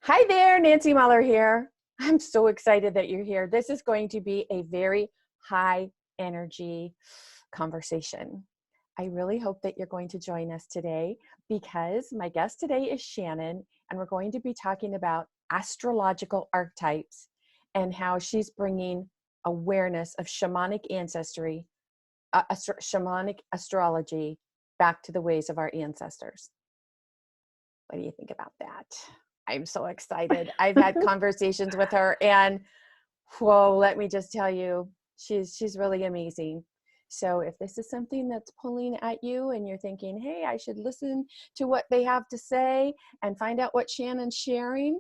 Hi there, Nancy Mueller here. I'm so excited that you're here. This is going to be a very high energy conversation. I really hope that you're going to join us today because my guest today is Shannon, and we're going to be talking about astrological archetypes and how she's bringing awareness of shamanic ancestry, shamanic astrology back to the ways of our ancestors. What do you think about that? I'm so excited. I've had conversations with her, and whoa, let me just tell you, she's really amazing. So if this is something that's pulling at you and you're thinking, hey, I should listen to what they have to say and find out what Shannon's sharing,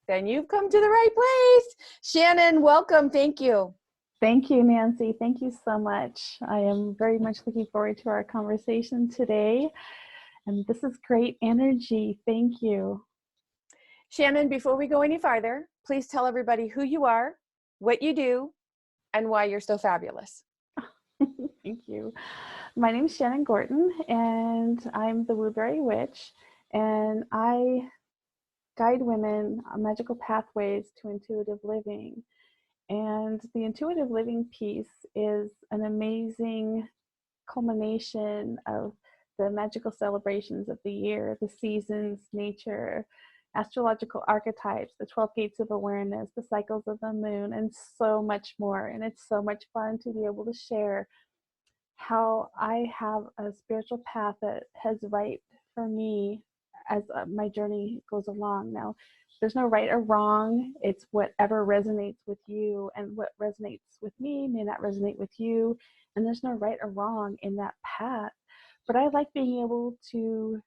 then you've come to the right place. Shannon, welcome. Thank you. Thank you, Nancy. Thank you so much. I am very much looking forward to our conversation today. And this is great energy. Thank you. Shannon, before we go any farther, please tell everybody who you are, what you do, and why you're so fabulous. Thank you. My name is Shannon Gorton, and I'm the Woodbury Witch, and I guide women on magical pathways to intuitive living. And the intuitive living piece is an amazing culmination of the magical celebrations of the year, the seasons, nature, astrological archetypes, the 12 gates of awareness, the cycles of the moon, and so much more. And it's so much fun to be able to share how I have a spiritual path that has right for me as my journey goes along. Now, there's no right or wrong. It's whatever resonates with you, and what resonates with me may not resonate with you. And there's no right or wrong in that path. But I like being able to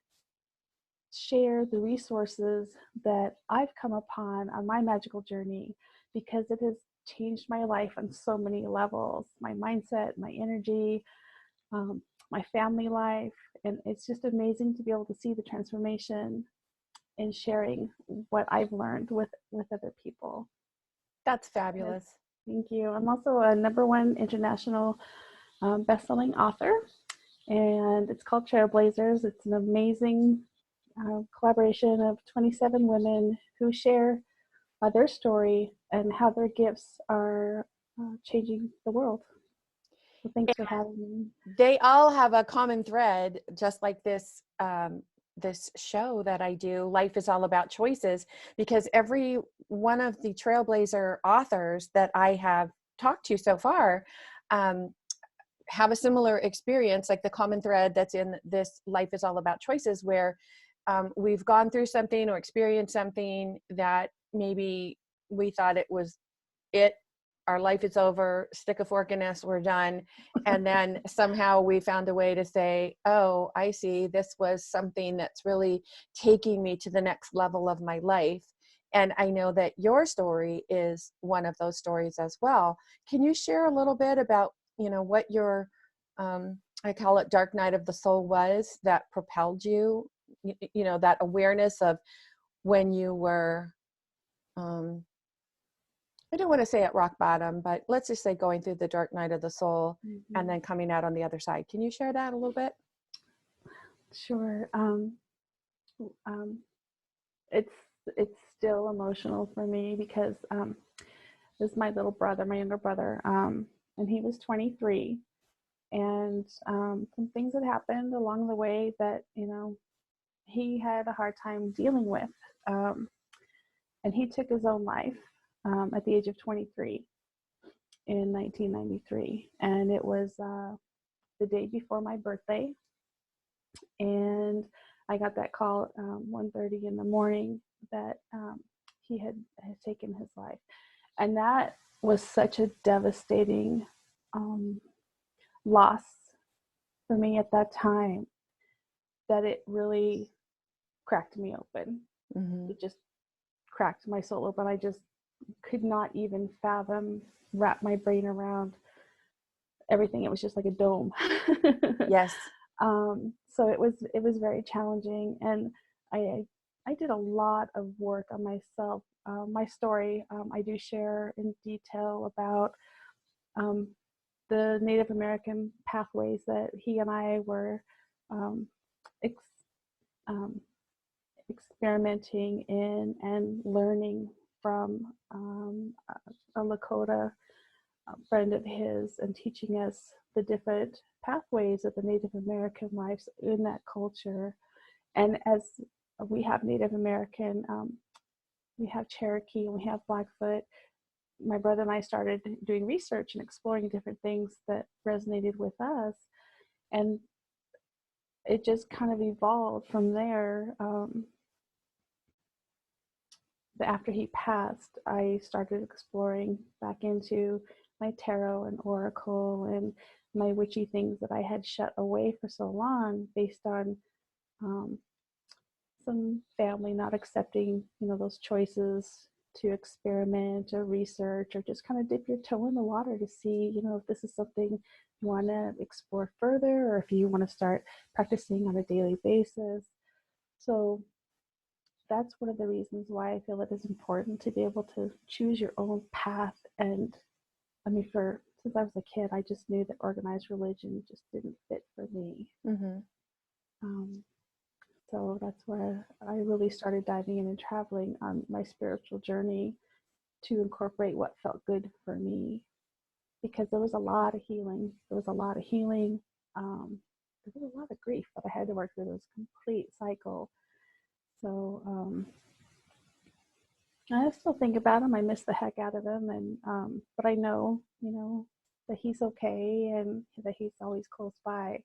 share the resources that I've come upon on my magical journey, because it has changed my life on so many levels, my mindset, my energy, my family life. And it's just amazing to be able to see the transformation in sharing what I've learned with other people. That's fabulous. Thank you. I'm also a #1 international best-selling author, and it's called Trailblazers. It's an amazing collaboration of 27 women who share their story and how their gifts are changing the world. So thanks for having me. They all have a common thread, just like this this show that I do, Life is All About Choices, because every one of the Trailblazer authors that I have talked to so far have a similar experience, like the common thread that's in this Life is All About Choices, where we've gone through something or experienced something that maybe we thought it was it, our life is over, stick a fork in us, we're done. And then somehow we found a way to say, oh, I see, this was something that's really taking me to the next level of my life. And I know that your story is one of those stories as well. Can you share a little bit about, what your, I call it dark night of the soul was that propelled you, that awareness of when you were, I don't want to say at rock bottom, but let's just say going through the dark night of the soul and then coming out on the other side. Can you share that a little bit? Sure. It's still emotional for me because this is my little brother, my younger brother, and he was 23, and some things had happened along the way that he had a hard time dealing with, and he took his own life at the age of 23 in 1993, and it was the day before my birthday, and I got that call at 1:30 in the morning that he had taken his life, and that was such a devastating loss for me at that time that it really cracked me open. It just cracked my soul open. I just could not even wrap my brain around everything. It was just like a dome. Yes. So it was very challenging, and I did a lot of work on myself. My story, I do share in detail about the Native American pathways that he and I were experimenting in and learning from a Lakota friend of his, and teaching us the different pathways of the Native American lives in that culture. And as we have Native American, we have Cherokee, and we have Blackfoot, my brother and I started doing research and exploring different things that resonated with us. And it just kind of evolved from there. After he passed, I started exploring back into my tarot and oracle and my witchy things that I had shut away for so long, based on some family not accepting, those choices to experiment or research, or just kind of dip your toe in the water to see, if this is something you want to explore further, or if you want to start practicing on a daily basis. So that's one of the reasons why I feel it is important to be able to choose your own path. And I mean, since I was a kid, I just knew that organized religion just didn't fit for me. So that's where I really started diving in and traveling on my spiritual journey to incorporate what felt good for me, because there was a lot of healing. There was a lot of grief that I had to work through. It was a complete cycle. So I still think about him. I miss the heck out of him, and but I know, that he's okay and that he's always close by.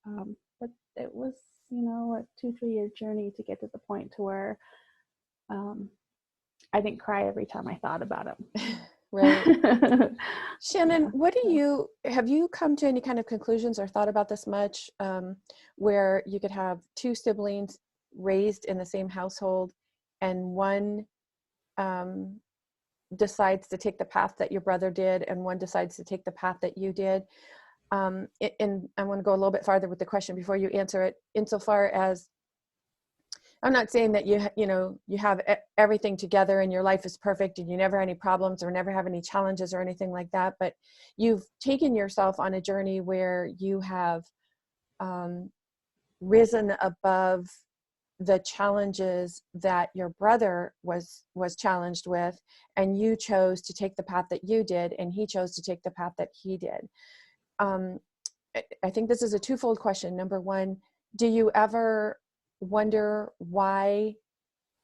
But it was, a 2-3 year journey to get to the point to where I didn't cry every time I thought about him. Right. Shannon, have you come to any kind of conclusions or thought about this much, where you could have two siblings raised in the same household, and one decides to take the path that your brother did, and one decides to take the path that you did? And I want to go a little bit farther with the question before you answer it, insofar as I'm not saying that you have everything together and your life is perfect and you never have any problems or never have any challenges or anything like that, but you've taken yourself on a journey where you have risen above the challenges that your brother was challenged with, and you chose to take the path that you did, and he chose to take the path that he did. I think this is a twofold question. Number one, do you ever wonder why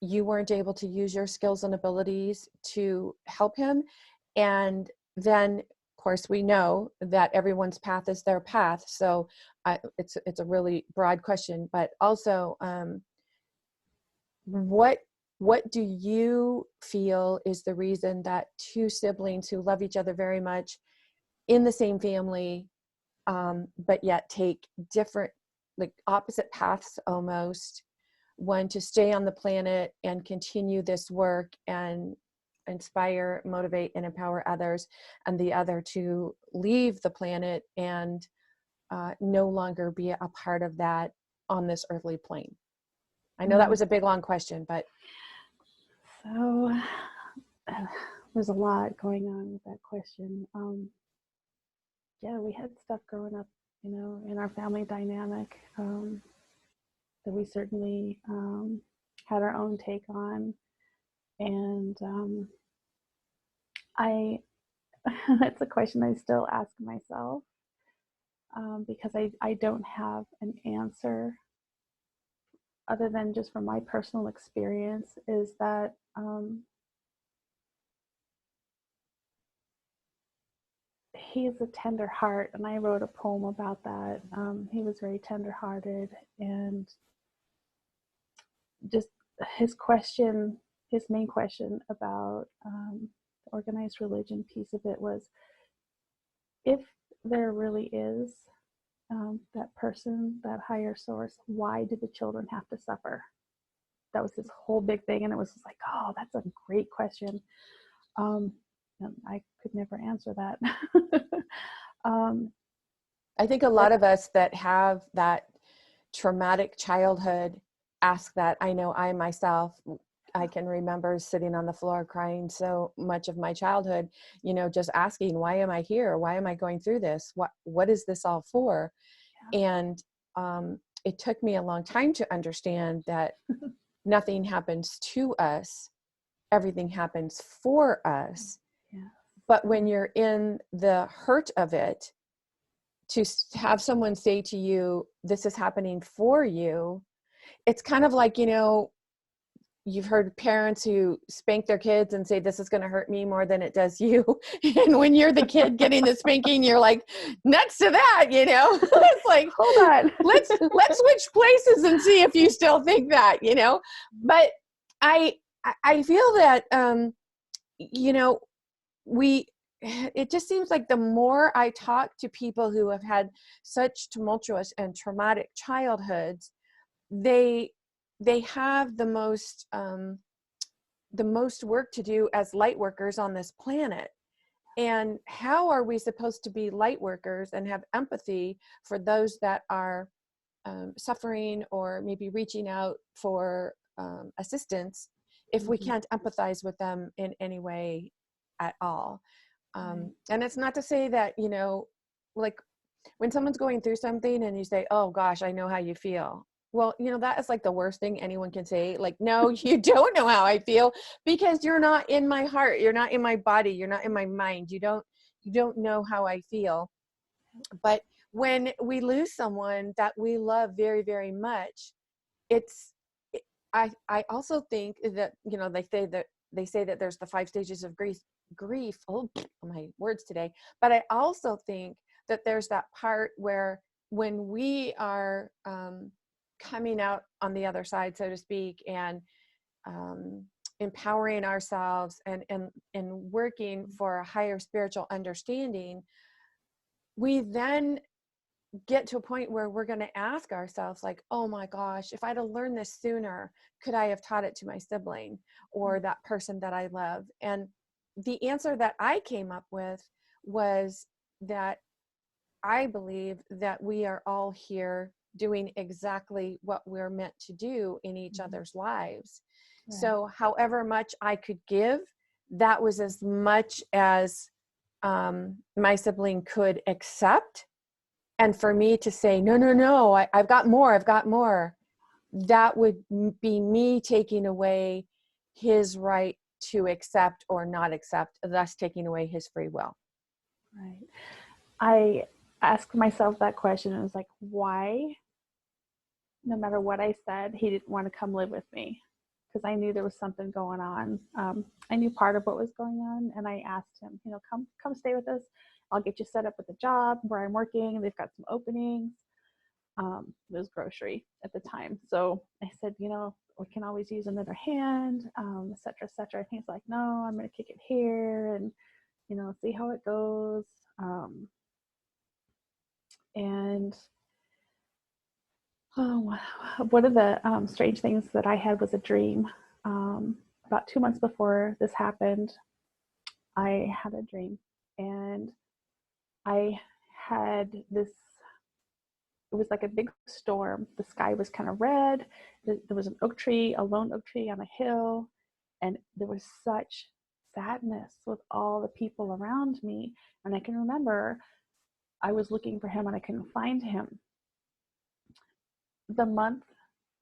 you weren't able to use your skills and abilities to help him? And then, of course, we know that everyone's path is their path. So it's a really broad question, but also, what do you feel is the reason that two siblings who love each other very much in the same family, but yet take different, like opposite paths almost, one to stay on the planet and continue this work and inspire, motivate, and empower others, and the other to leave the planet and no longer be a part of that on this earthly plane? I know that was a big, long question, but. So there's a lot going on with that question. Yeah, we had stuff growing up, in our family dynamic that we certainly had our own take on. And that's a question I still ask myself, because I don't have an answer other than just from my personal experience, is that he is a tender heart, and I wrote a poem about that. He was very tender-hearted, and just his main question about the organized religion piece of it was, if there really is that person, that higher source, why did the children have to suffer? That was his whole big thing, and it was just like, oh, that's a great question. And I could never answer that. I think a lot of us that have that traumatic childhood ask that. I know I myself, I can remember sitting on the floor crying so much of my childhood, just asking, why am I here? Why am I going through this? What is this all for? Yeah. And it took me a long time to understand that nothing happens to us, everything happens for us. Yeah. But when you're in the hurt of it, to have someone say to you, this is happening for you, it's kind of like, you've heard parents who spank their kids and say, this is going to hurt me more than it does you. And when you're the kid getting the spanking, you're like, nuts to that, It's like, hold on. let's switch places and see if you still think that, But I feel that, it just seems like the more I talk to people who have had such tumultuous and traumatic childhoods, they have the most work to do as light workers on this planet. And how are we supposed to be light workers and have empathy for those that are suffering or maybe reaching out for assistance if we can't empathize with them in any way at all? And it's not to say that, like when someone's going through something and you say, oh gosh, I know how you feel. Well, that is like the worst thing anyone can say. Like, no, you don't know how I feel, because you're not in my heart. You're not in my body. You're not in my mind. You don't know how I feel. But when we lose someone that we love very, very much, I also think that, they say that there's the 5 stages of grief. Oh, my words today. But I also think that there's that part where when we are coming out on the other side, so to speak, and empowering ourselves and working for a higher spiritual understanding, we then get to a point where we're going to ask ourselves, like, oh my gosh, if I'd have learned this sooner, could I have taught it to my sibling or that person that I love? And the answer that I came up with was that I believe that we are all here doing exactly what we're meant to do in each other's lives. Right. So however much I could give, that was as much as my sibling could accept. And for me to say, no, I've got more, that would be me taking away his right to accept or not accept, thus taking away his free will. Right. I asked myself that question, and I was like, why, no matter what I said, he didn't want to come live with me? Because I knew there was something going on. I knew part of what was going on, and I asked him, come stay with us. I'll get you set up with a job where I'm working. They've got some openings. It was grocery at the time. So I said, we can always use another hand, et cetera, et cetera. And he's like, no, I'm going to kick it here and, see how it goes. And one of the strange things that I had was a dream. About 2 months before this happened, I had a dream, and I had this, it was like a big storm. The sky was kind of red. There was a lone oak tree on a hill, and there was such sadness with all the people around me. And I can remember I was looking for him and I couldn't find him. The month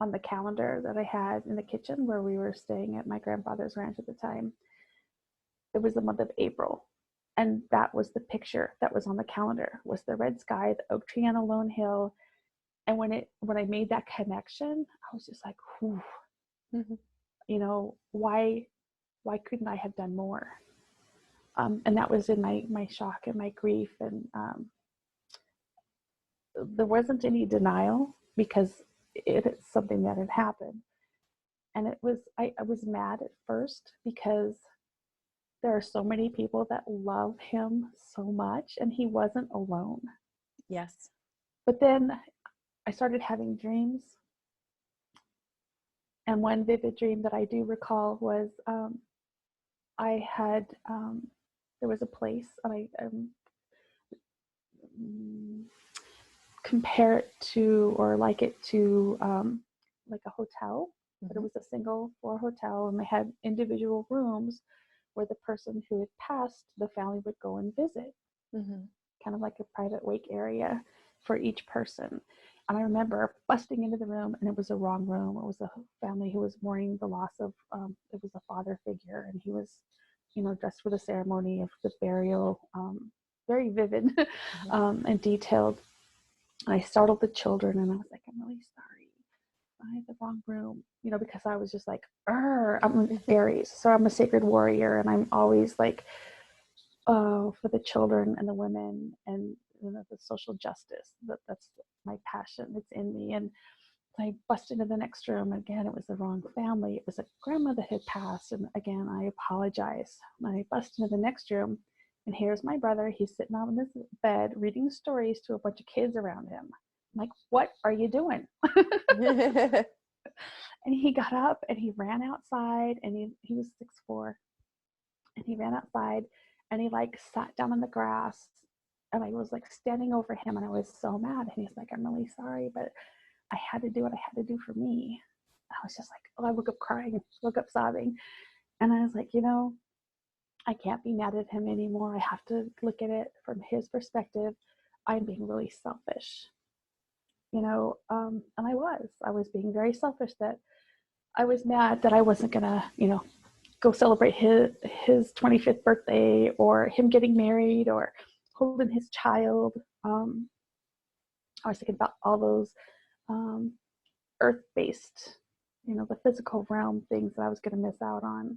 on the calendar that I had in the kitchen where we were staying at my grandfather's ranch at the time, it was the month of April. And that was the picture that was on the calendar, was the red sky, the oak tree on a lone hill. And when I made that connection, I was just like, whew, why couldn't I have done more? And that was in my shock and my grief. And there wasn't any denial, because it's something that had happened. And I was mad at first, because there are so many people that love him so much, and he wasn't alone. Yes. But then I started having dreams. And one vivid dream that I do recall was I had, there was a place, and I compare it to, or like it to, like a hotel, but it was a single floor hotel, and they had individual rooms where the person who had passed, the family would go and visit, kind of like a private wake area for each person. And I remember busting into the room, and it was the wrong room. It was a family who was mourning the loss of, it was a father figure, and he was, dressed for the ceremony of the burial, very vivid and detailed. And I startled the children, and I was like, I'm really sorry. I had the wrong room, because I was just like, I'm an Aries, so I'm a sacred warrior, and I'm always like, for the children and the women and the social justice. That's my passion. It's in me. And I busted into the next room. Again, it was the wrong family. It was a grandma that had passed. And again, I apologize. I bust into the next room, and here's my brother. He's sitting on this bed reading stories to a bunch of kids around him. I'm like, what are you doing? And he got up and he ran outside, and he was 6'4", and he ran outside and he like sat down on the grass, and I was like standing over him, and I was so mad. And he's like, I'm really sorry, but I had to do what I had to do for me. I was just like, I woke up crying, woke up sobbing. And I was like, I can't be mad at him anymore. I have to look at it from his perspective. I'm being really selfish, and I was being very selfish, that I was mad that I wasn't gonna, go celebrate his 25th birthday, or him getting married, or holding his child. I was thinking about all those earth-based, the physical realm things that I was going to miss out on,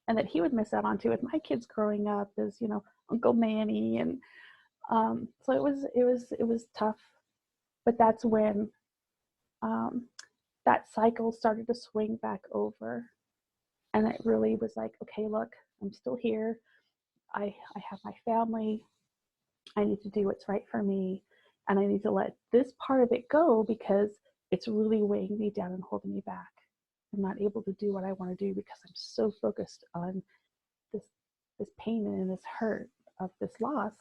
and that he would miss out on too, with my kids growing up as, Uncle Manny. And so it was tough. But that's when that cycle started to swing back over. And it really was like, okay, look, I'm still here. I have my family. I need to do what's right for me. And I need to let this part of it go, because it's really weighing me down and holding me back. I'm not able to do what I want to do because I'm so focused on this pain and this hurt of this loss.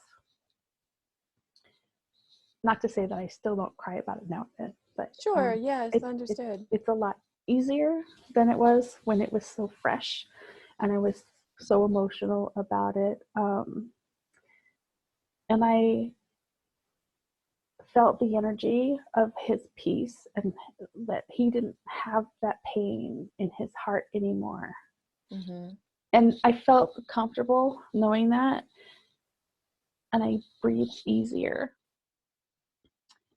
Not to say that I still don't cry about it now, but Sure, yes, understood. It's a lot easier than it was when it was so fresh, and I was so emotional about it. And I felt the energy of his peace, and that he didn't have that pain in his heart anymore. Mm-hmm. And I felt comfortable knowing that, and I breathed easier.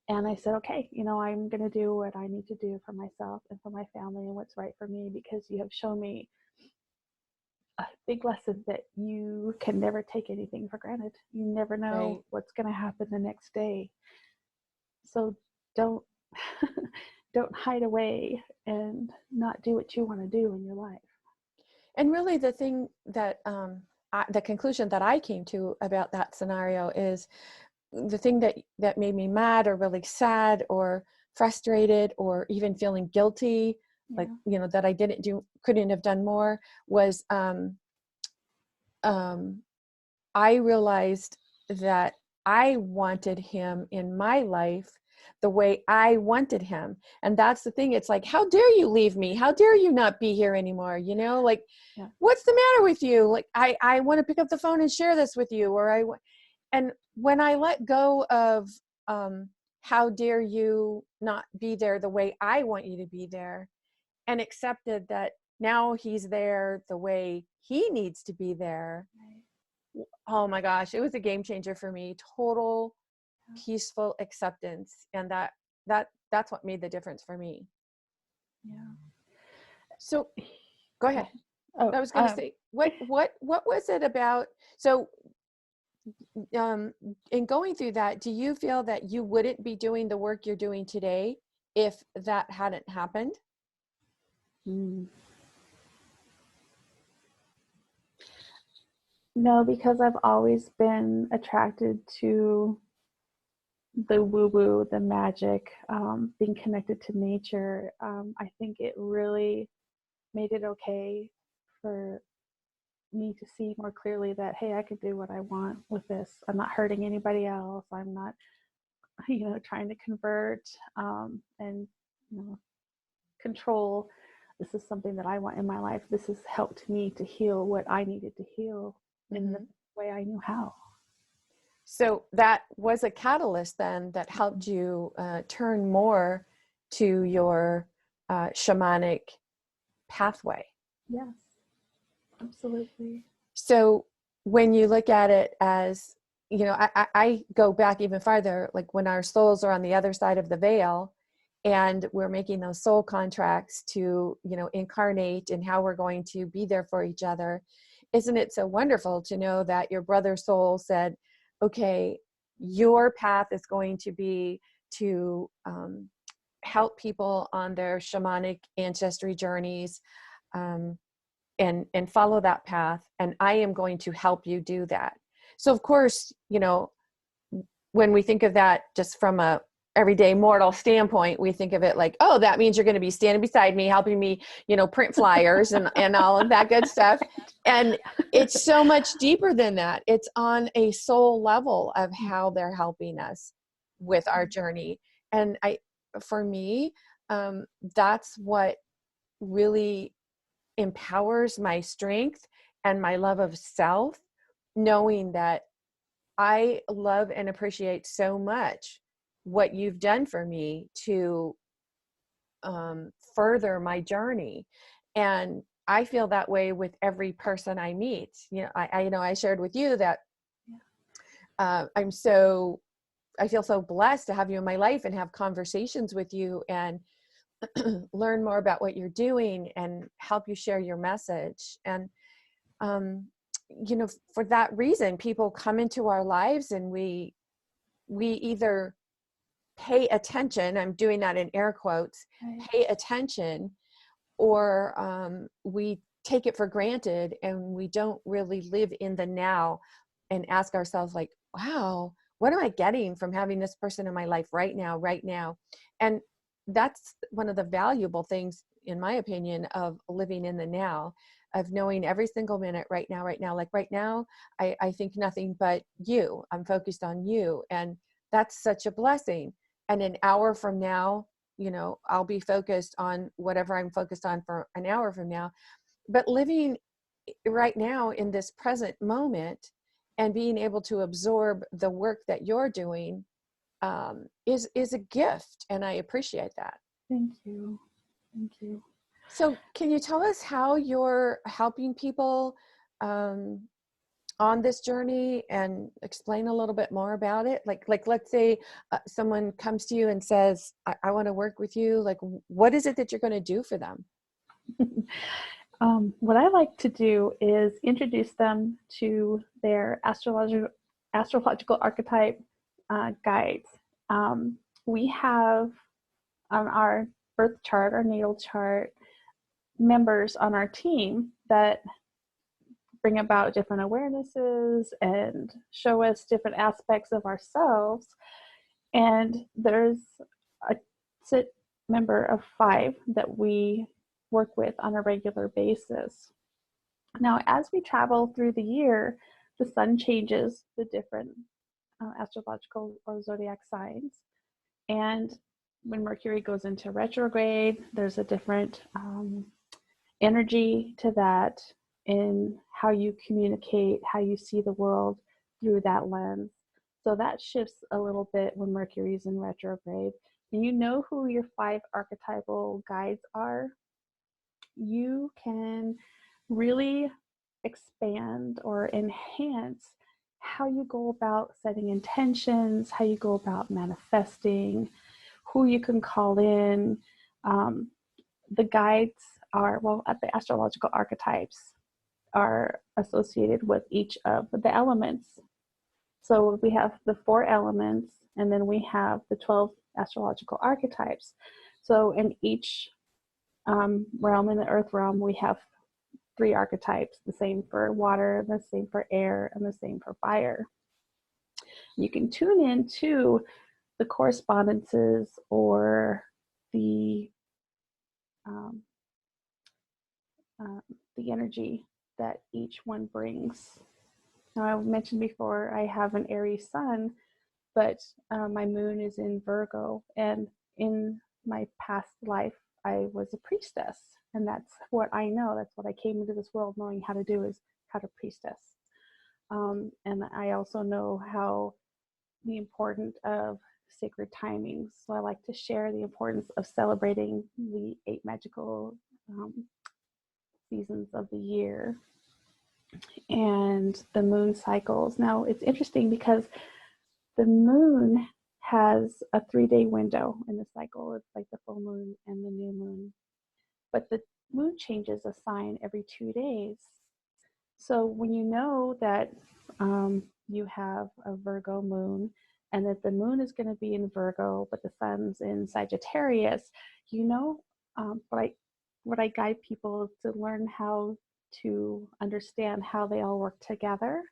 And I said, okay, I'm going to do what I need to do for myself and for my family and what's right for me, because you have shown me a big lesson that you can never take anything for granted. You never know what's going to happen the next day. So don't hide away and not do what you want to do in your life. And really the thing that, the conclusion that I came to about that scenario is, the thing that made me mad or really sad or frustrated or even feeling guilty, like, that I couldn't have done more, was I realized that I wanted him in my life the way I wanted him. And that's the thing. It's like, how dare you leave me? How dare you not be here anymore? What's the matter with you? Like, I want to pick up the phone and share this with you, and when I let go of how dare you not be there the way I want you to be there, and accepted that now he's there the way he needs to be there. Right. Oh my gosh, it was a game changer for me. Total peaceful acceptance. And that's what made the difference for me. Yeah. So go ahead. I was going to say, what was it about? So in going through that, do you feel that you wouldn't be doing the work you're doing today if that hadn't happened? No, because I've always been attracted to the woo-woo, the magic, being connected to nature. I think it really made it okay for me to see more clearly that, hey, I could do what I want with this. I'm not hurting anybody else. I'm not, trying to convert and control. This is something that I want in my life. This has helped me to heal what I needed to heal in the way I knew how. So that was a catalyst then that helped you turn more to your shamanic pathway. Yes, absolutely. So when you look at it as, you know, I go back even farther, like when our souls are on the other side of the veil and we're making those soul contracts to, you know, incarnate and how we're going to be there for each other. Isn't it so wonderful to know that your brother's soul said, okay, your path is going to be to help people on their shamanic ancestry journeys, and follow that path, and I am going to help you do that. So of course, you know, when we think of that just from a everyday mortal standpoint, we think of it like, oh, that means you're going to be standing beside me, helping me, you know, print flyers and all of that good stuff. And it's so much deeper than that. It's on a soul level of how they're helping us with our journey. And for me, that's what really empowers my strength and my love of self, knowing that I love and appreciate so much what you've done for me to further my journey. And I feel that way with every person I meet. You know, I shared with you that I feel so blessed to have you in my life and have conversations with you and learn more about what you're doing and help you share your message. And you know, for that reason, people come into our lives and we either pay attention, I'm doing that in air quotes, Right. pay attention, or we take it for granted and we don't really live in the now and ask ourselves like, wow, what am I getting from having this person in my life right now? And that's one of the valuable things, in my opinion, of living in the now, of knowing every single minute right now. Like right now, I think nothing but you. I'm focused on you. And that's such a blessing. And an hour from now, you know, I'll be focused on whatever I'm focused on for an hour from now. But living right now in this present moment and being able to absorb the work that you're doing is a gift, and I appreciate that. Thank you. Thank you. So can you tell us how you're helping people on this journey and explain a little bit more about it? Like let's say someone comes to you and says, I want to work with you. Like, what is it that you're going to do for them? What I like to do is introduce them to their astrological archetype guides. We have on our birth chart, our natal chart, members on our team that bring about different awarenesses and show us different aspects of ourselves. And there's a sit member of 5 that we work with on a regular basis. Now, as we travel through the year, the sun changes the different astrological or zodiac signs. And when Mercury goes into retrograde, there's a different energy to that in how you communicate, how you see the world through that lens. So that shifts a little bit when Mercury is in retrograde. And you know who your 5 archetypal guides are, you can really expand or enhance how you go about setting intentions, how you go about manifesting, who you can call in. The guides are, well, the astrological archetypes are associated with each of the elements. So we have the 4 elements, and then we have the 12 astrological archetypes. So in each realm, in the earth realm, we have 3 archetypes, the same for water, the same for air, and the same for fire. You can tune into the correspondences or the energy that each one brings. Now, I mentioned before I have an Aries sun, but my moon is in Virgo, and in my past life, I was a priestess, and that's what I know. That's what I came into this world knowing how to do, is how to priestess. And I also know how the importance of sacred timings. So I like to share the importance of celebrating the 8 magical seasons of the year and the moon cycles. Now, it's interesting because the moon has a 3-day window in the cycle. It's like the full moon and the new moon. But the moon changes a sign every 2 days. So when you know that you have a Virgo moon and that the moon is going to be in Virgo, but the sun's in Sagittarius, you know, what I guide people to learn how to understand how they all work together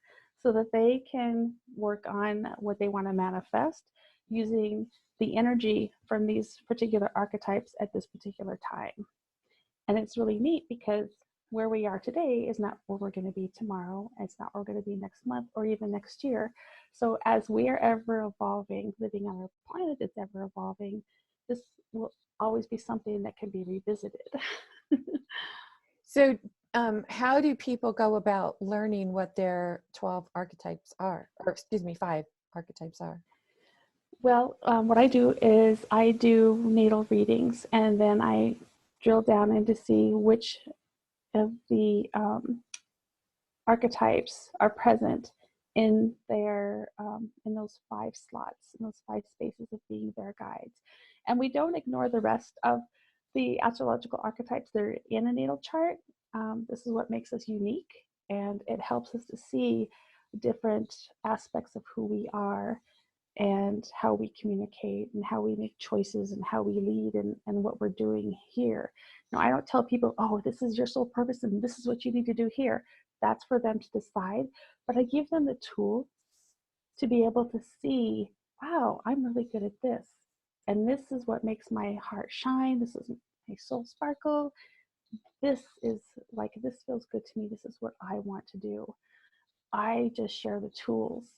so that they can work on what they want to manifest using the energy from these particular archetypes at this particular time. And it's really neat because where we are today is not where we're going to be tomorrow. It's not where we're going to be next month or even next year. So as we are ever evolving, living on our planet that's ever evolving, this will always be something that can be revisited. So how do people go about learning what their 12 archetypes are, or excuse me, 5 archetypes are? Well, what I do is I do natal readings, and then I drill down in to see which of the archetypes are present in their in those 5 slots, in those 5 spaces of being their guides. And we don't ignore the rest of the astrological archetypes that are in a natal chart. This is what makes us unique, and it helps us to see different aspects of who we are and how we communicate and how we make choices and how we lead and what we're doing here. Now, I don't tell people, oh, this is your sole purpose and this is what you need to do here. That's for them to decide. But I give them the tools to be able to see, wow, I'm really good at this. And this is what makes my heart shine. This is my soul sparkle. This is like, this feels good to me. This is what I want to do. I just share the tools.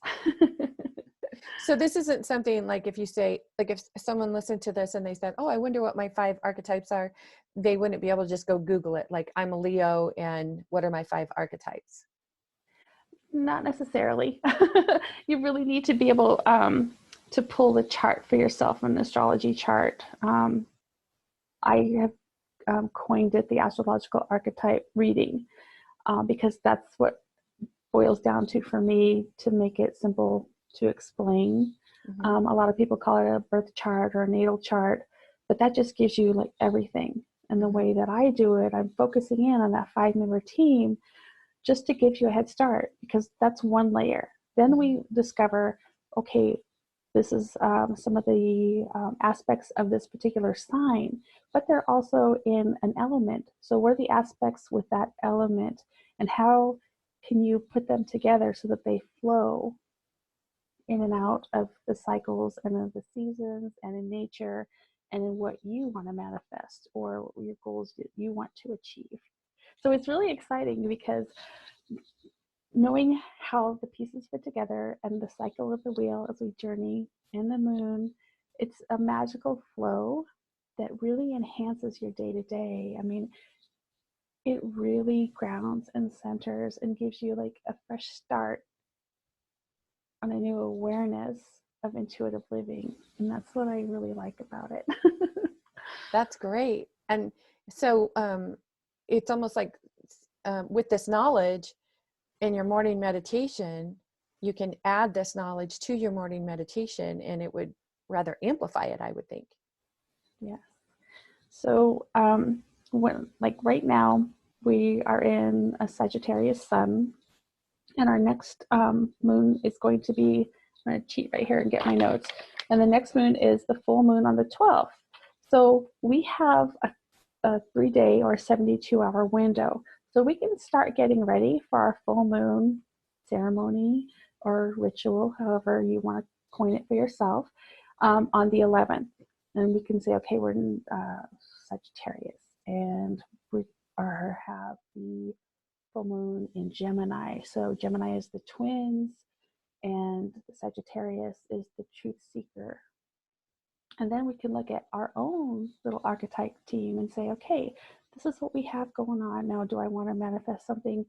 So this isn't something like if you say, like if someone listened to this and they said, oh, I wonder what my 5 archetypes are, they wouldn't be able to just go Google it. Like, I'm a Leo and what are my 5 archetypes? Not necessarily. You really need to be able to pull the chart for yourself, an astrology chart. I have coined it the astrological archetype reading because that's what boils down to for me to make it simple to explain. Mm-hmm. A lot of people call it a birth chart or a natal chart, but that just gives you like everything. And the way that I do it, I'm focusing in on that 5-member team just to give you a head start, because that's one layer. Then we discover, okay, this is some of the aspects of this particular sign, but they're also in an element. So what are the aspects with that element, and how can you put them together so that they flow in and out of the cycles and of the seasons and in nature and in what you want to manifest or your goals that you want to achieve. So it's really exciting because knowing how the pieces fit together and the cycle of the wheel as we journey in the moon, it's a magical flow that really enhances your day to day. I mean, it really grounds and centers and gives you like a fresh start on a new awareness of intuitive living. And that's what I really like about it. That's great. And so it's almost like with this knowledge in your morning meditation, you can add this knowledge to your morning meditation and it would rather amplify it, I would think. Yes. So when, like right now, we are in a Sagittarius sun, and our next moon is going to be, I'm going to cheat right here and get my notes, and the next moon is the full moon on the 12th. So we have a 3-day or 72-hour window. So we can start getting ready for our full moon ceremony or ritual, however you want to coin it for yourself, on the 11th. And we can say, okay, we're in Sagittarius, and we have the full moon in Gemini. So Gemini is the twins, and Sagittarius is the truth seeker. And then we can look at our own little archetype team and say, okay, this is what we have going on. Now, do I want to manifest something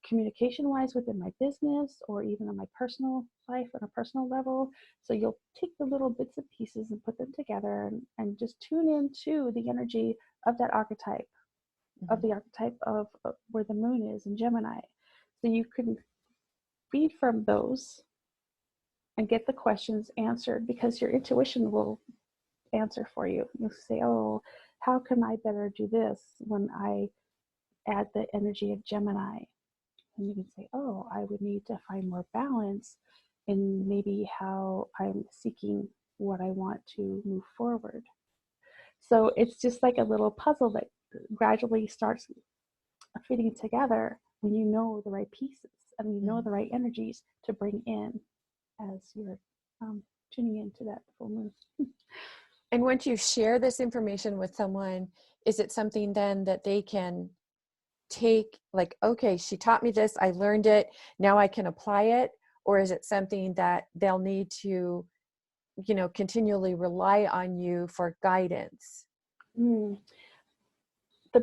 communication wise within my business or even on my personal life on a personal level. So you'll take the little bits and pieces and put them together and just tune into the energy of that archetype, of the archetype of where the moon is in Gemini. So you can feed from those and get the questions answered, because your intuition will answer for you. You'll say, oh, how can I better do this when I add the energy of Gemini? And you can say, oh, I would need to find more balance in maybe how I'm seeking what I want to move forward. So it's just like a little puzzle that gradually starts fitting together when you know the right pieces and you know the right energies to bring in as you're tuning into that full moon. And once you share this information with someone, is it something then that they can take, like, okay, she taught me this, I learned it, now I can apply it? Or is it something that they'll need to, you know, continually rely on you for guidance? The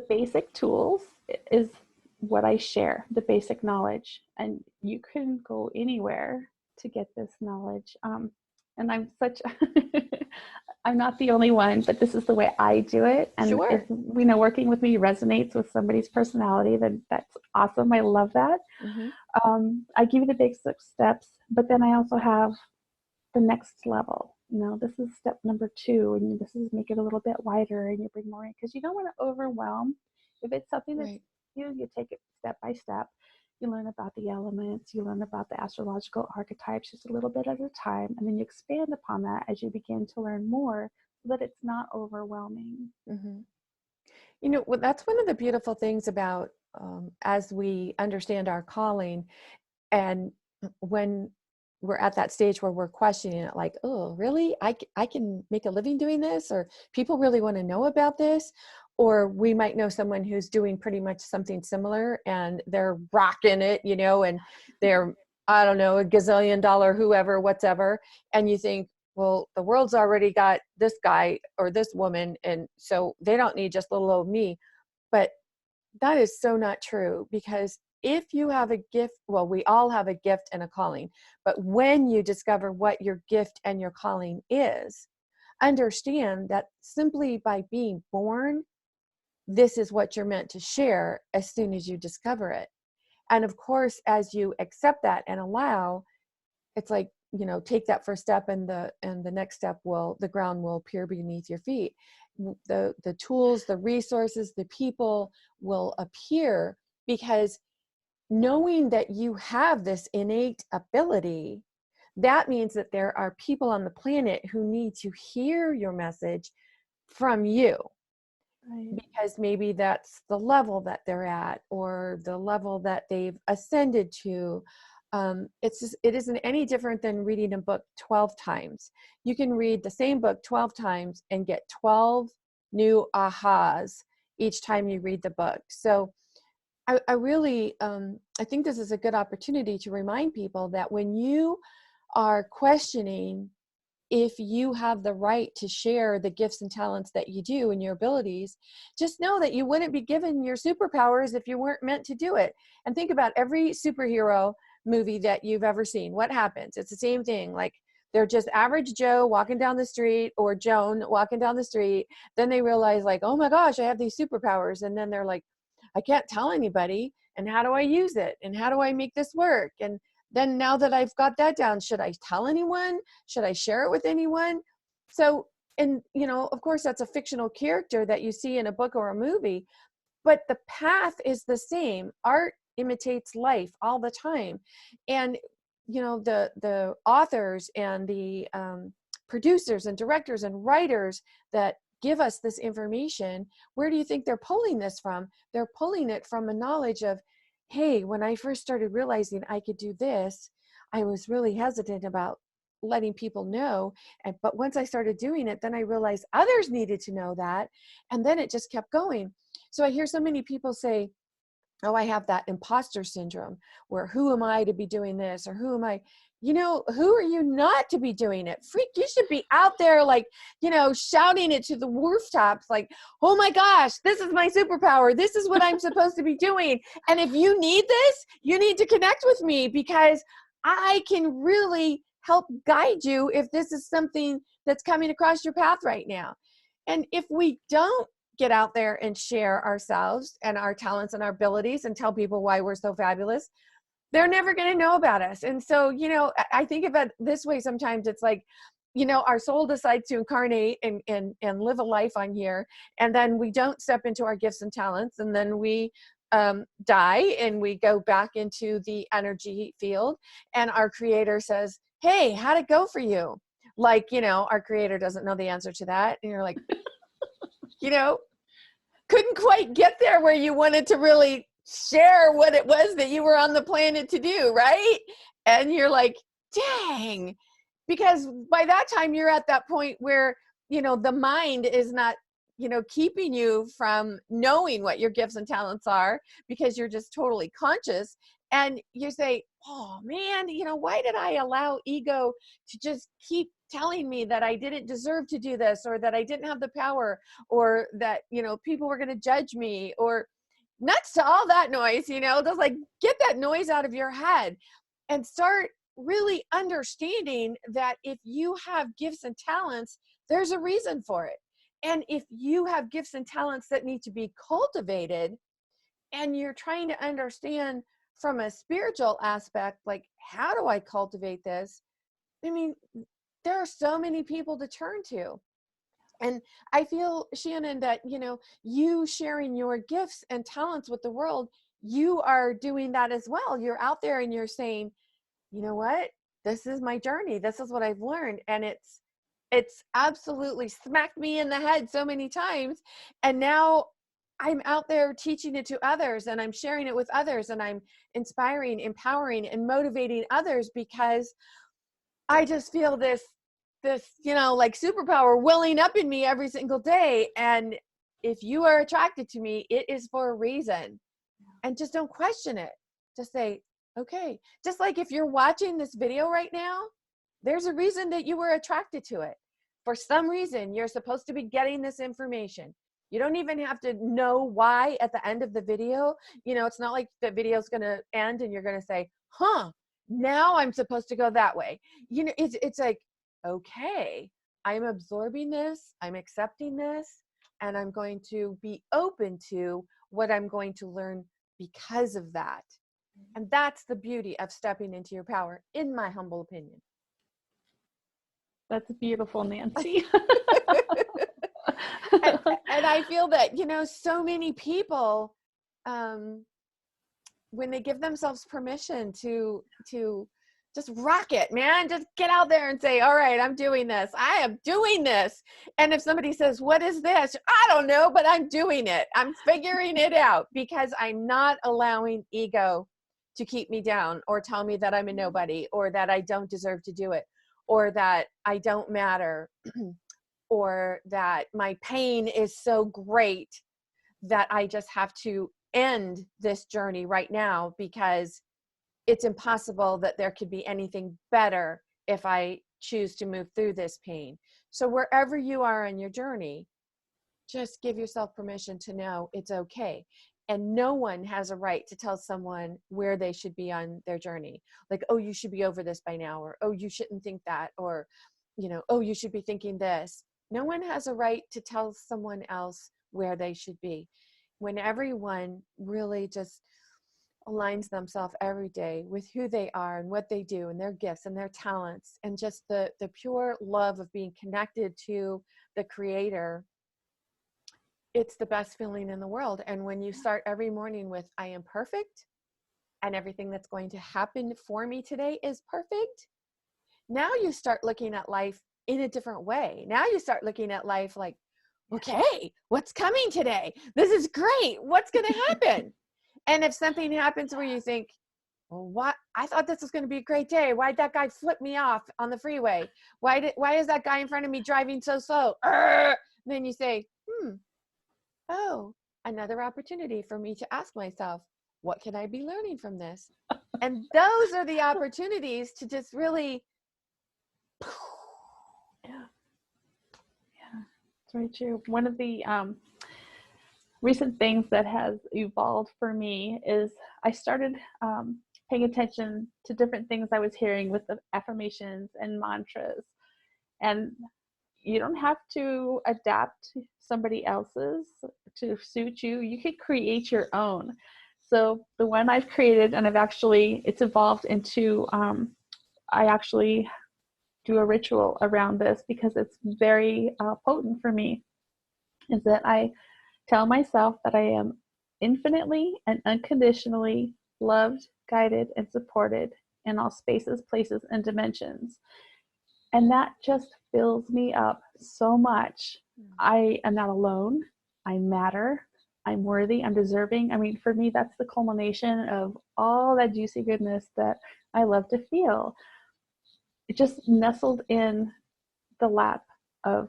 basic tools is what I share, the basic knowledge, and you can go anywhere to get this knowledge. And I'm such, I'm not the only one, but this is the way I do it. And Sure. if, you know, working with me resonates with somebody's personality, then that's awesome. I love that. I give you the basic steps, but then I also have the next level. You know, this is step number 2, and this is make it a little bit wider, and you bring more in, because you don't want to overwhelm. If it's something that's you take it step by step. You learn about the elements, you learn about the astrological archetypes just a little bit at a time, and then you expand upon that as you begin to learn more, so that it's not overwhelming. You know, well, that's one of the beautiful things about as we understand our calling, and when we're at that stage where we're questioning it, like, oh, really? I can make a living doing this? Or people really want to know about this? Or we might know someone who's doing pretty much something similar and they're rocking it, you know, and they're, I don't know, $1 gazillion, whoever, whatever. And you think, well, the world's already got this guy or this woman, and so they don't need just little old me. But that is so not true, because if you have a gift, well, we all have a gift and a calling, but when you discover what your gift and your calling is, understand that simply by being born, this is what you're meant to share as soon as you discover it. And of course, as you accept that and allow, it's like, you know, take that first step, and the next step will, the ground will appear beneath your feet. The tools, the resources, the people will appear, because knowing that you have this innate ability, that means that there are people on the planet who need to hear your message from you. Because maybe that's the level that they're at, or the level that they've ascended to. It isn't any different than reading a book 12 times. You can read the same book 12 times and get 12 new ahas each time you read the book. So I really, I think this is a good opportunity to remind people that when you are questioning if you have the right to share the gifts and talents that you do and your abilities, just know that you wouldn't be given your superpowers if you weren't meant to do it. And think about every superhero movie that you've ever seen. What happens? It's the same thing. Like, they're just average Joe walking down the street, or Joan walking down the street. Then they realize, like, oh my gosh, I have these superpowers. And then they're like, I can't tell anybody. And how do I use it? And how do I make this work? And then now that I've got that down, should I tell anyone? Should I share it with anyone? So, and you know, of course, that's a fictional character that you see in a book or a movie, but the path is the same. Art imitates life all the time. And, you know, the authors and the producers and directors and writers that give us this information, where do you think they're pulling this from? They're pulling it from a knowledge of, hey, when I first started realizing I could do this, I was really hesitant about letting people know. But once I started doing it, then I realized others needed to know that. And then it just kept going. So I hear so many people say, oh, I have that imposter syndrome, where who am I to be doing this? Or who am I? you know, who are you not to be doing it? Freak, you should be out there like, you know, shouting it to the rooftops like, oh my gosh, this is my superpower. This is what I'm supposed to be doing. And if you need this, you need to connect with me because I can really help guide you if this is something that's coming across your path right now. And if we don't get out there and share ourselves and our talents and our abilities and tell people why we're so fabulous, they're never going to know about us. And so, you know, I think of it this way. Sometimes it's like, you know, our soul decides to incarnate and live a life on here. And then we don't step into our gifts and talents. And then we die and we go back into the energy field. And our creator says, hey, how'd it go for you? Like, you know, our creator doesn't know the answer to that. And you're like, you know, couldn't quite get there where you wanted to really share what it was that you were on the planet to do, right? And you're like, dang, because by that time you're at that point where, you know, the mind is not, you know, keeping you from knowing what your gifts and talents are because you're just totally conscious. And you say, oh man, you know, why did I allow ego to just keep telling me that I didn't deserve to do this, or that I didn't have the power, or that, you know, people were going to judge me, or nuts to all that noise, you know, just like get that noise out of your head and start really understanding that if you have gifts and talents, there's a reason for it. And if you have gifts and talents that need to be cultivated and you're trying to understand from a spiritual aspect, like, how do I cultivate this? I mean, there are so many people to turn to. And I feel, Shannon, that, you know, you sharing your gifts and talents with the world, you are doing that as well. You're out there and you're saying, you know what, this is my journey. This is what I've learned. And it's absolutely smacked me in the head so many times. And now I'm out there teaching it to others, and I'm sharing it with others, and I'm inspiring, empowering, and motivating others because I just feel this, you know, like superpower welling up in me every single day. And if you are attracted to me, it is for a reason. And just don't question it. Just say, okay. Just like if you're watching this video right now, there's a reason that you were attracted to it. For some reason, you're supposed to be getting this information. You don't even have to know why at the end of the video. You know, it's not like the video is going to end and you're going to say, huh, now I'm supposed to go that way. You know, it's like, okay, I'm absorbing this, I'm accepting this, and I'm going to be open to what I'm going to learn because of that. And that's the beauty of stepping into your power, in my humble opinion. That's beautiful, Nancy. and I feel that, you know, so many people, when they give themselves permission to just rock it, man, just get out there and say, all right, I'm doing this. I am doing this. And if somebody says, what is this? I don't know, but I'm doing it. I'm figuring it out because I'm not allowing ego to keep me down or tell me that I'm a nobody, or that I don't deserve to do it, or that I don't matter, or that my pain is so great that I just have to end this journey right now because it's impossible that there could be anything better if I choose to move through this pain. So wherever you are on your journey, just give yourself permission to know it's okay. And no one has a right to tell someone where they should be on their journey. Like, oh, you should be over this by now, or, oh, you shouldn't think that, or, you know, oh, you should be thinking this. No one has a right to tell someone else where they should be. When everyone really just aligns themselves every day with who they are and what they do and their gifts and their talents, and just the pure love of being connected to the creator, it's the best feeling in the world. And when you start every morning with, I am perfect and everything that's going to happen for me today is perfect, now you start looking at life in a different way. Now you start looking at life like, okay, what's coming today? This is great. What's going to happen? And if something happens where you think, well, what? I thought this was going to be a great day. Why'd that guy flip me off on the freeway? Why is that guy in front of me driving so slow? Then you say, oh, another opportunity for me to ask myself, what can I be learning from this? And those are the opportunities to just really. Yeah, it's very true. One of the recent things that has evolved for me is I started paying attention to different things I was hearing with the affirmations and mantras. And you don't have to adapt somebody else's to suit you. You could create your own. So the one I've created, and it's evolved into, I actually do a ritual around this because it's very potent for me, is that I tell myself that I am infinitely and unconditionally loved, guided, and supported in all spaces, places, and dimensions. And that just fills me up so much. I am not alone. I matter. I'm worthy. I'm deserving. I mean, for me, that's the culmination of all that juicy goodness that I love to feel. It just nestled in the lap of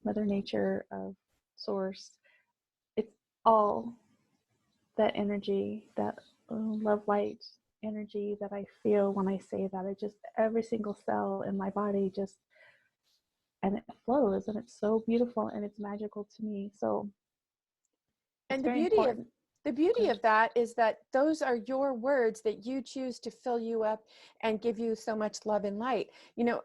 Mother Nature, of Source. It's all that energy, that love light energy that I feel when I say that. It just, every single cell in my body just, and it flows, and it's so beautiful and it's magical to me. So And the beauty of that is that those are your words that you choose to fill you up and give you so much love and light. You know,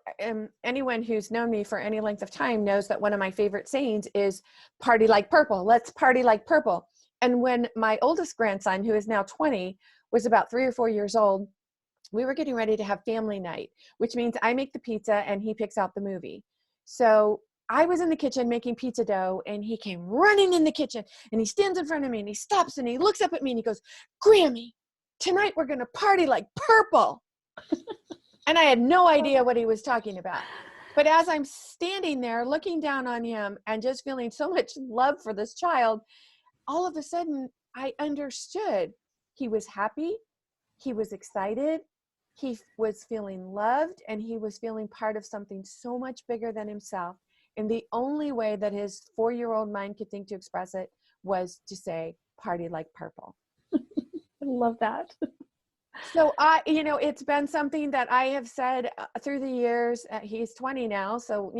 anyone who's known me for any length of time knows that one of my favorite sayings is party like purple. Let's party like purple. And when my oldest grandson, who is now 20, was about 3 or 4 years old, we were getting ready to have family night, which means I make the pizza and he picks out the movie. So I was in the kitchen making pizza dough, and he came running in the kitchen, and he stands in front of me, and he stops, and he looks up at me, and he goes, "Grammy, tonight we're going to party like purple." And I had no idea what he was talking about. But as I'm standing there looking down on him and just feeling so much love for this child, all of a sudden I understood. He was happy. He was excited. He was feeling loved, and he was feeling part of something so much bigger than himself. And the only way that his 4-year-old mind could think to express it was to say, party like purple. I love that. So it's been something that I have said through the years. He's 20 now. So,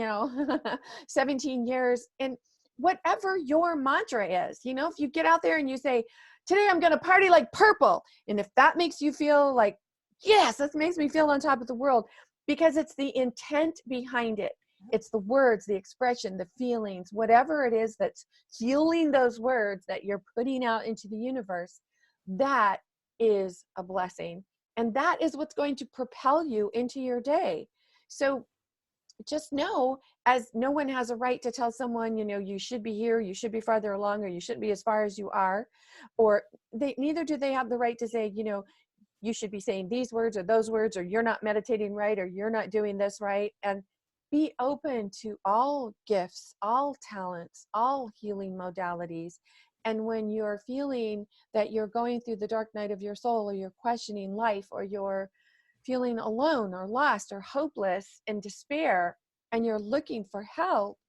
17 years. And whatever your mantra is, if you get out there and you say, today I'm going to party like purple. And if that makes you feel like, yes, that makes me feel on top of the world, because it's the intent behind it. It's the words, the expression, the feelings, whatever it is that's fueling those words that you're putting out into the universe. That is a blessing. And that is what's going to propel you into your day. So just know, as no one has a right to tell someone, you should be here, you should be farther along, or you shouldn't be as far as you are, or neither do they have the right to say, you should be saying these words or those words, or you're not meditating right, or you're not doing this right. And be open to all gifts, all talents, all healing modalities. And when you're feeling that you're going through the dark night of your soul, or you're questioning life, or you're feeling alone or lost or hopeless and despair, and you're looking for help,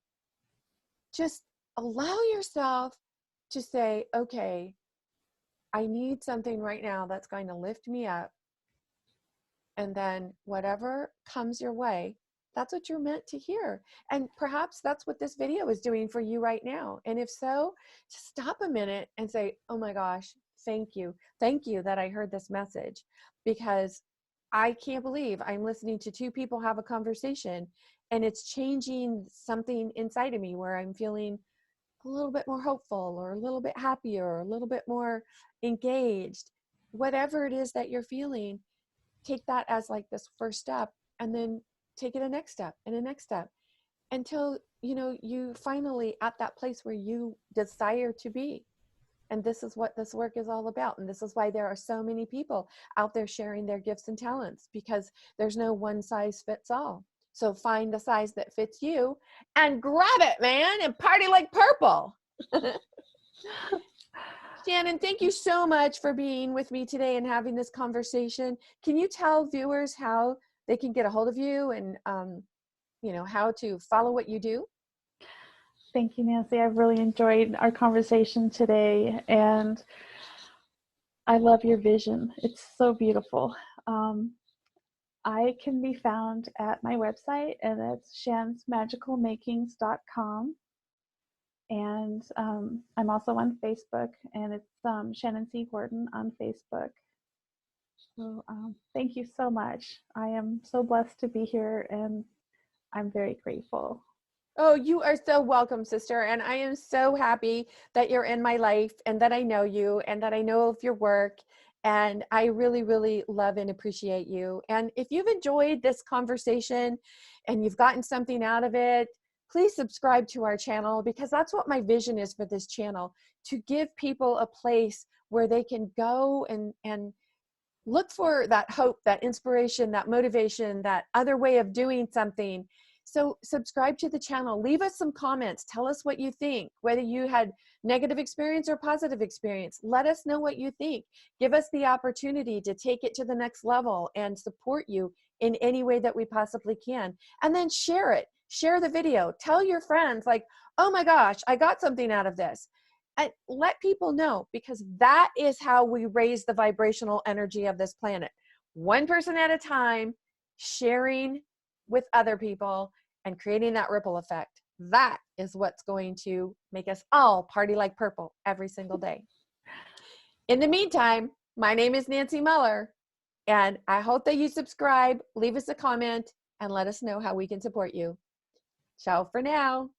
just allow yourself to say, okay, I need something right now that's going to lift me up. And then whatever comes your way, that's what you're meant to hear. And perhaps that's what this video is doing for you right now. And if so, just stop a minute and say, oh my gosh, thank you. Thank you that I heard this message, because I can't believe I'm listening to 2 people have a conversation, and it's changing something inside of me where I'm feeling a little bit more hopeful, or a little bit happier, or a little bit more engaged. Whatever it is that you're feeling, take that as like this first step, and then take it a next step and a next step, until you finally at that place where you desire to be. And this is what this work is all about. And this is why there are so many people out there sharing their gifts and talents, because there's no one size fits all. So find the size that fits you and grab it, man, and party like purple. Shannon, thank you so much for being with me today and having this conversation. Can you tell viewers how they can get a hold of you, and how to follow what you do? Thank you, Nancy. I've really enjoyed our conversation today. And I love your vision. It's so beautiful. I can be found at my website, and it's shansmagicalmakings.com. And I'm also on Facebook, and it's Shannon C. Gorton on Facebook. So thank you so much. I am so blessed to be here, and I'm very grateful. Oh, you are so welcome, sister. And I am so happy that you're in my life and that I know you and that I know of your work. And I really, really love and appreciate you. And if you've enjoyed this conversation and you've gotten something out of it, please subscribe to our channel, because that's what my vision is for this channel, to give people a place where they can go and look for that hope, that inspiration, that motivation, that other way of doing something. So subscribe to the channel, leave us some comments, tell us what you think, whether you had negative experience or positive experience. Let us know what you think. Give us the opportunity to take it to the next level and support you in any way that we possibly can. And then share it, share the video, tell your friends, like, oh my gosh, I got something out of this. And let people know, because that is how we raise the vibrational energy of this planet. One person at a time, sharing with other people and creating that ripple effect. That is what's going to make us all party like purple every single day. In the meantime, my name is Nancy Mueller, and I hope that you subscribe, leave us a comment, and let us know how we can support you. Ciao for now.